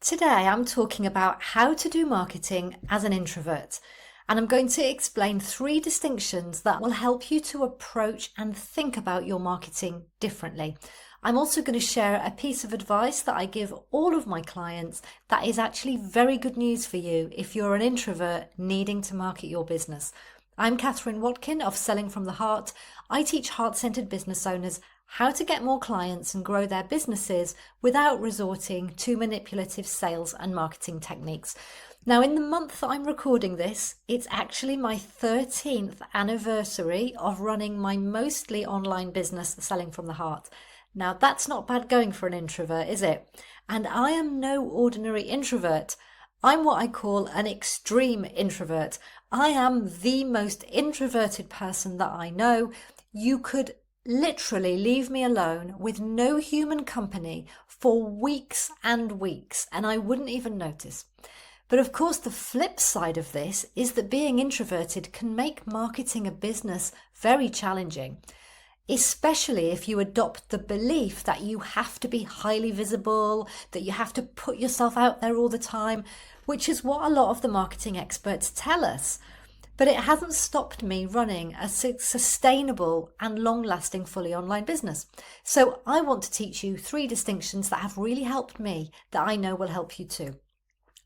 Today I'm talking about how to do marketing as an introvert, and I'm going to explain three distinctions that will help you to approach and think about your marketing differently. I'm also going to share a piece of advice that I give all of my clients that is actually very good news for you if you're an introvert needing to market your business. I'm Catherine Watkin of Selling from the Heart. I teach heart-centered business owners how to get more clients and grow their businesses without resorting to manipulative sales and marketing techniques. Now, in the month that I'm recording this, it's actually my 13th anniversary of running my mostly online business, Selling from the Heart. Now, that's not bad going for an introvert, is it? And I am no ordinary introvert. I'm what I call an extreme introvert. I am the most introverted person that I know. You could literally leave me alone with no human company for weeks and weeks, and I wouldn't even notice. But of course, the flip side of this is that being introverted can make marketing a business very challenging, especially if you adopt the belief that you have to be highly visible, that you have to put yourself out there all the time, which is what a lot of the marketing experts tell us. But it hasn't stopped me running a sustainable and long-lasting fully online business. So I want to teach you three distinctions that have really helped me that I know will help you too.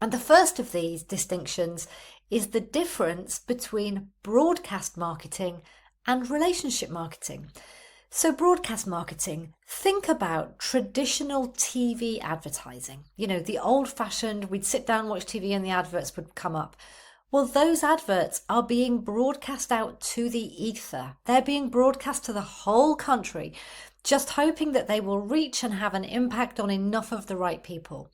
And the first of these distinctions is the difference between broadcast marketing and relationship marketing. So broadcast marketing, think about traditional TV advertising. You know, the old-fashioned, we'd sit down, watch TV and the adverts would come up. Well, those adverts are being broadcast out to the ether. They're being broadcast to the whole country, just hoping that they will reach and have an impact on enough of the right people.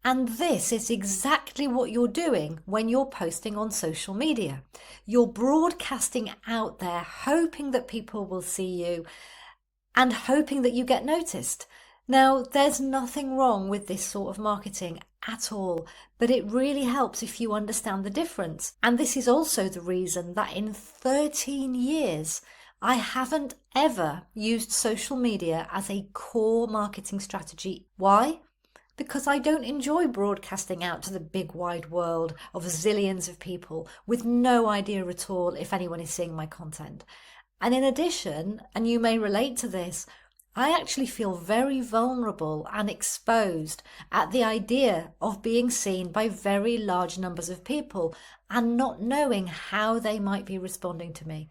And this is exactly what you're doing when you're posting on social media. You're broadcasting out there, hoping that people will see you and hoping that you get noticed. Now, there's nothing wrong with this sort of marketing at all, but it really helps if you understand the difference. And this is also the reason that in 13 years, I haven't ever used social media as a core marketing strategy. Why? Because I don't enjoy broadcasting out to the big wide world of zillions of people with no idea at all if anyone is seeing my content. And in addition, and you may relate to this, I actually feel very vulnerable and exposed at the idea of being seen by very large numbers of people and not knowing how they might be responding to me.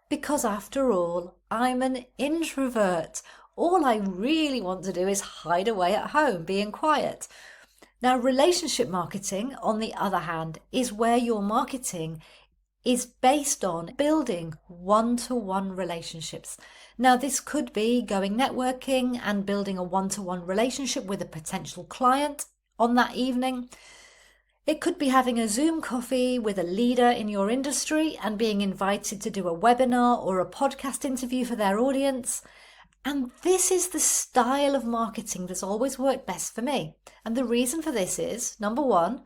Because after all, I'm an introvert. All I really want to do is hide away at home, being quiet. Now, relationship marketing, on the other hand, is where your marketing is based on building one-to-one relationships. Now, this could be going networking and building a one-to-one relationship with a potential client on that evening. It could be having a Zoom coffee with a leader in your industry and being invited to do a webinar or a podcast interview for their audience. And this is the style of marketing that's always worked best for me. And the reason for this is, number one,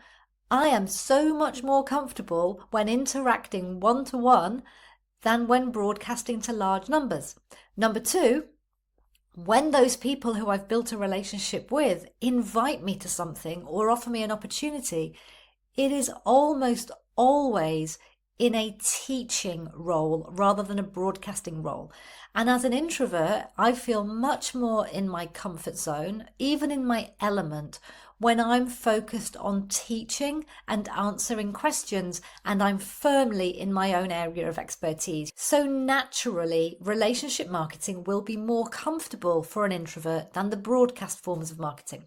I am so much more comfortable when interacting one-to-one than when broadcasting to large numbers. Number two, when those people who I've built a relationship with invite me to something or offer me an opportunity, it is almost always in a teaching role rather than a broadcasting role. And as an introvert, I feel much more in my comfort zone, even in my element, when I'm focused on teaching and answering questions and I'm firmly in my own area of expertise. So naturally, relationship marketing will be more comfortable for an introvert than the broadcast forms of marketing.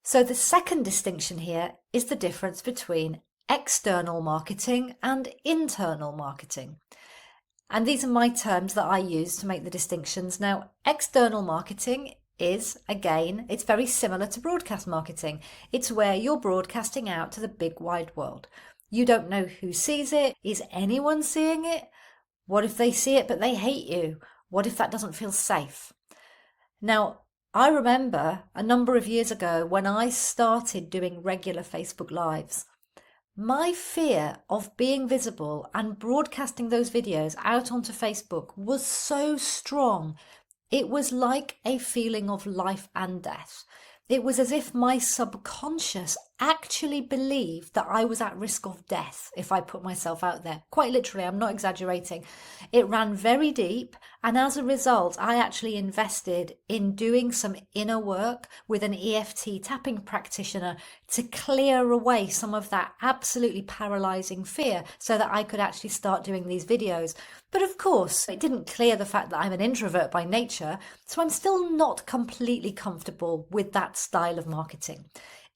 So the second distinction here is the difference between external marketing and internal marketing. And these are my terms that I use to make the distinctions. Now, external marketing is, again, it's very similar to broadcast marketing. It's where you're broadcasting out to the big wide world. You don't know who sees it. Is anyone seeing it? What if they see it but they hate you? What if that doesn't feel safe? Now, I remember a number of years ago when I started doing regular Facebook Lives, my fear of being visible and broadcasting those videos out onto Facebook was so strong. It was like a feeling of life and death. It was as if my subconscious actually believed that I was at risk of death if I put myself out there. Quite literally, I'm not exaggerating. It ran very deep, and as a result, I actually invested in doing some inner work with an EFT tapping practitioner to clear away some of that absolutely paralyzing fear so that I could actually start doing these videos. But of course, it didn't clear the fact that I'm an introvert by nature, so I'm still not completely comfortable with that style of marketing.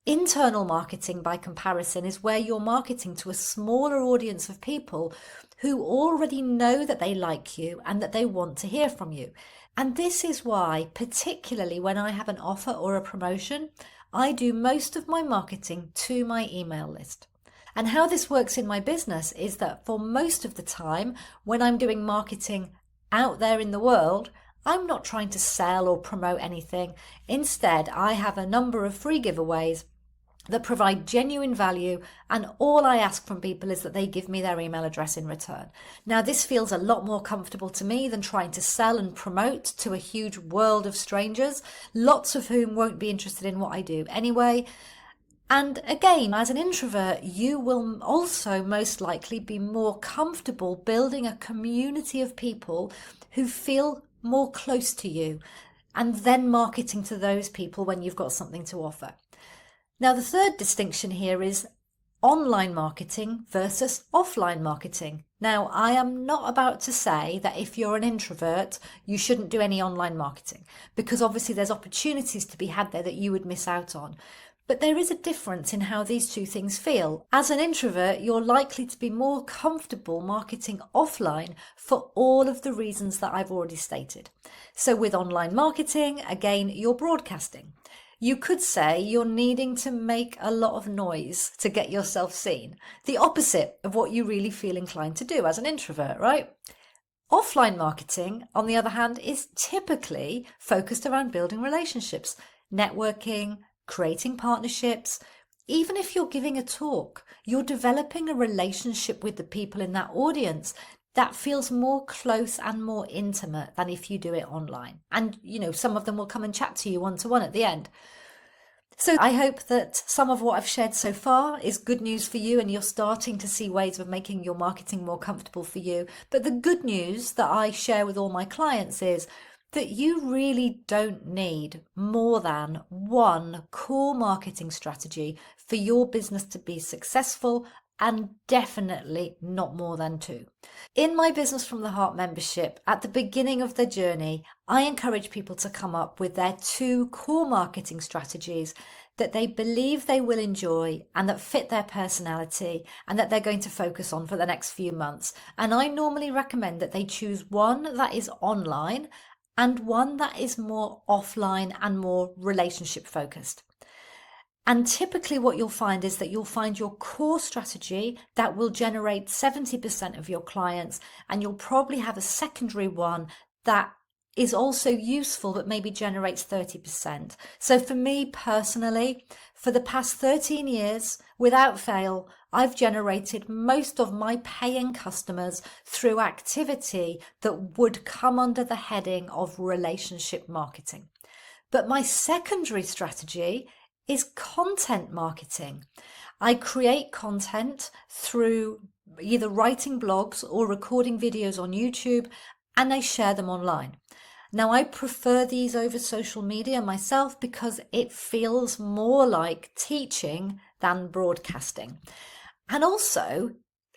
Internal marketing, by comparison, is where you're marketing to a smaller audience of people who already know that they like you and that they want to hear from you. And this is why, particularly when I have an offer or a promotion, I do most of my marketing to my email list. And how this works in my business is that for most of the time, when I'm doing marketing out there in the world, I'm not trying to sell or promote anything. Instead, I have a number of free giveaways that provide genuine value, and all I ask from people is that they give me their email address in return. Now, this feels a lot more comfortable to me than trying to sell and promote to a huge world of strangers, lots of whom won't be interested in what I do anyway. And again, as an introvert, you will also most likely be more comfortable building a community of people who feel more close to you, and then marketing to those people when you've got something to offer. Now, the third distinction here is online marketing versus offline marketing. Now, I am not about to say that if you're an introvert, you shouldn't do any online marketing, because obviously there's opportunities to be had there that you would miss out on. But there is a difference in how these two things feel. As an introvert, you're likely to be more comfortable marketing offline for all of the reasons that I've already stated. So with online marketing, again, you're broadcasting. You could say you're needing to make a lot of noise to get yourself seen. The opposite of what you really feel inclined to do as an introvert, right? Offline marketing, on the other hand, is typically focused around building relationships, networking, creating partnerships. Even if you're giving a talk, you're developing a relationship with the people in that audience that feels more close and more intimate than if you do it online. And, some of them will come and chat to you one-to-one at the end. So I hope that some of what I've shared so far is good news for you, and you're starting to see ways of making your marketing more comfortable for you. But the good news that I share with all my clients is that you really don't need more than one core marketing strategy for your business to be successful, and definitely not more than two. In my Business from the Heart membership, at the beginning of their journey, I encourage people to come up with their two core marketing strategies that they believe they will enjoy and that fit their personality and that they're going to focus on for the next few months. And I normally recommend that they choose one that is online and one that is more offline and more relationship focused. And typically what you'll find is that you'll find your core strategy that will generate 70% of your clients, and you'll probably have a secondary one that is also useful but maybe generates 30%. So for me personally, for the past 13 years, without fail, I've generated most of my paying customers through activity that would come under the heading of relationship marketing. But my secondary strategy is content marketing. I create content through either writing blogs or recording videos on YouTube, and I share them online. Now, I prefer these over social media myself because it feels more like teaching than broadcasting. And also,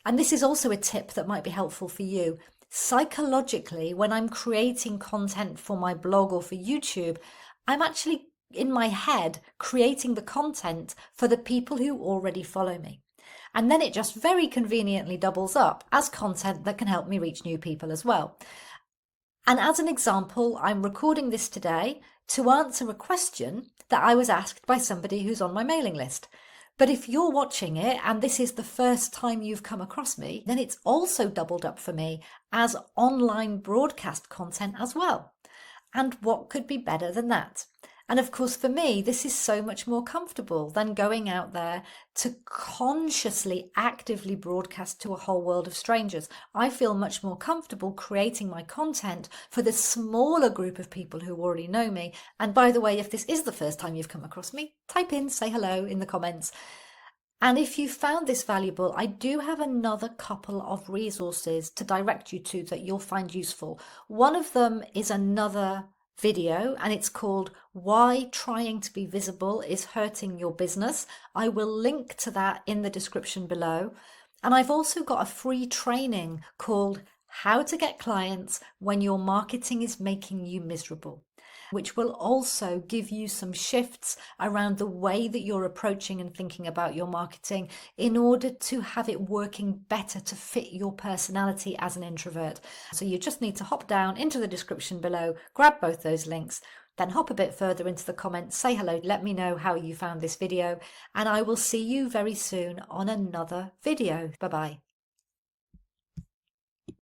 and this is also a tip that might be helpful for you, psychologically, when I'm creating content for my blog or for YouTube, I'm actually in my head creating the content for the people who already follow me. And then it just very conveniently doubles up as content that can help me reach new people as well. And as an example, I'm recording this today to answer a question that I was asked by somebody who's on my mailing list. But if you're watching it and this is the first time you've come across me, then it's also doubled up for me as online broadcast content as well. And what could be better than that? And of course, for me, this is so much more comfortable than going out there to consciously, actively broadcast to a whole world of strangers. I feel much more comfortable creating my content for the smaller group of people who already know me. And by the way, if this is the first time you've come across me, type in, say hello in the comments. And if you found this valuable, I do have another couple of resources to direct you to that you'll find useful. One of them is another video, and it's called Why Trying to Be Visible is Hurting Your Business. I will link to that in the description below. And I've also got a free training called How to Get Clients When Your Marketing is Making You Miserable, which will also give you some shifts around the way that you're approaching and thinking about your marketing in order to have it working better to fit your personality as an introvert. So you just need to hop down into the description below, grab both those links, then hop a bit further into the comments, say hello, let me know how you found this video, and I will see you very soon on another video. Bye-bye.